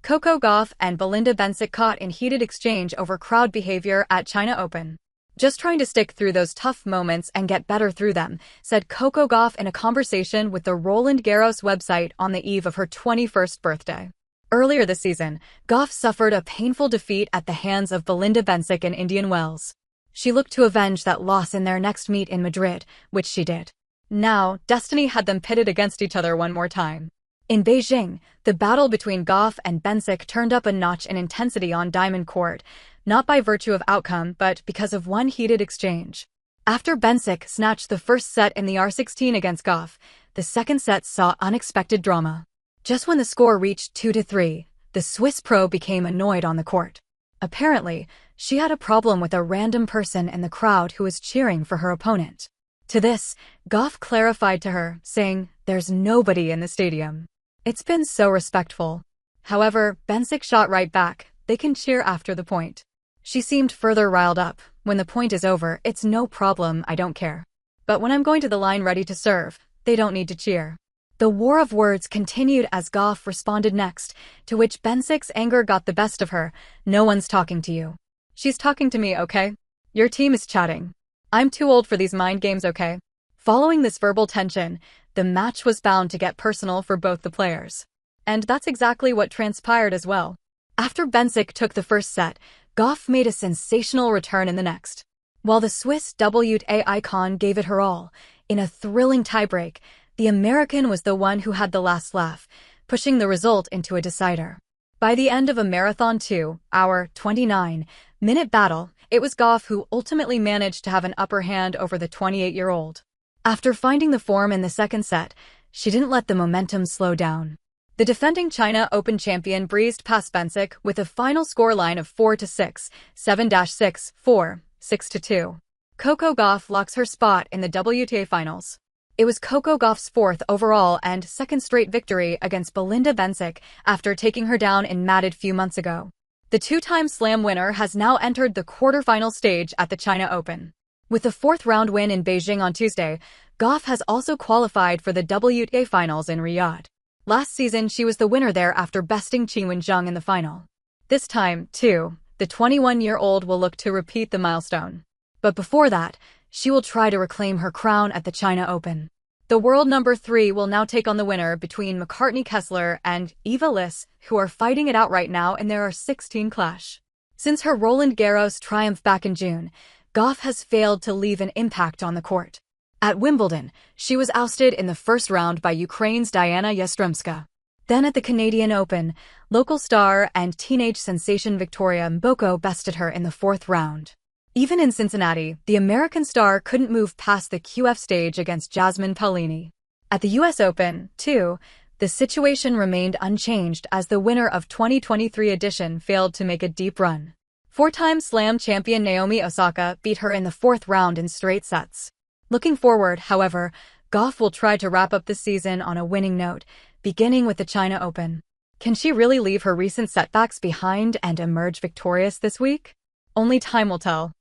Coco Gauff and Belinda Bencic caught in heated exchange over crowd behavior at China Open. "Just trying to stick through those tough moments and get better through them," said Coco Gauff in a conversation with the Roland Garros website on the eve of her 21st birthday. Earlier this season, Gauff suffered a painful defeat at the hands of Belinda Bencic in Indian Wells. She looked to avenge that loss in their next meet in Madrid, which she did. Now, destiny had them pitted against each other one more time. In Beijing, the battle between Gauff and Bencic turned up a notch in intensity on Diamond Court, not by virtue of outcome but because of one heated exchange. After Bencic snatched the first set in the R16 against Gauff, the second set saw unexpected drama. Just when the score reached 2-3, the Swiss pro became annoyed on the court. Apparently, she had a problem with a random person in the crowd who was cheering for her opponent. To this, Gauff clarified to her, saying, "There's nobody in the stadium. It's been so respectful." However, Bencic shot right back, "They can cheer after the point." She seemed further riled up. "When the point is over, it's no problem, I don't care. But when I'm going to the line ready to serve, they don't need to cheer." The war of words continued as Gauff responded next, to which Bencic's anger got the best of her. "No one's talking to you." "She's talking to me, okay? Your team is chatting. I'm too old for these mind games, okay?" Following this verbal tension, the match was bound to get personal for both the players. And that's exactly what transpired as well. After Bencic took the first set, Gauff made a sensational return in the next. While the Swiss WTA icon gave it her all, in a thrilling tiebreak, the American was the one who had the last laugh, pushing the result into a decider. By the end of a marathon 2-hour, 29-minute battle, it was Gauff who ultimately managed to have an upper hand over the 28-year-old. After finding the form in the second set, she didn't let the momentum slow down. The defending China Open champion breezed past Bencic with a final scoreline of 4-6, 7-6, 4, 6-2. Coco Gauff locks her spot in the WTA finals. It was Coco Gauff's fourth overall and second straight victory against Belinda Bencic after taking her down in Madrid few months ago. The two-time Slam winner has now entered the quarterfinal stage at the China Open. With the fourth-round win in Beijing on Tuesday, Gauff has also qualified for the WTA finals in Riyadh. Last season, she was the winner there after besting Qinwen Zheng in the final. This time, too, the 21-year-old will look to repeat the milestone. But before that, she will try to reclaim her crown at the China Open. The world number 3 will now take on the winner between McCartney Kessler and Eva Liss, who are fighting it out right now in their R16 clash. Since her Roland Garros triumph back in June, Gauff has failed to leave an impact on the court. At Wimbledon, she was ousted in the first round by Ukraine's Diana Yastremska. Then at the Canadian Open, local star and teenage sensation Victoria Mboko bested her in the fourth round. Even in Cincinnati, the American star couldn't move past the QF stage against Jasmine Paolini. At the US Open, too, the situation remained unchanged as the winner of 2023 edition failed to make a deep run. Four-time Slam champion Naomi Osaka beat her in the fourth round in straight sets. Looking forward, however, Gauff will try to wrap up the season on a winning note, beginning with the China Open. Can she really leave her recent setbacks behind and emerge victorious this week? Only time will tell.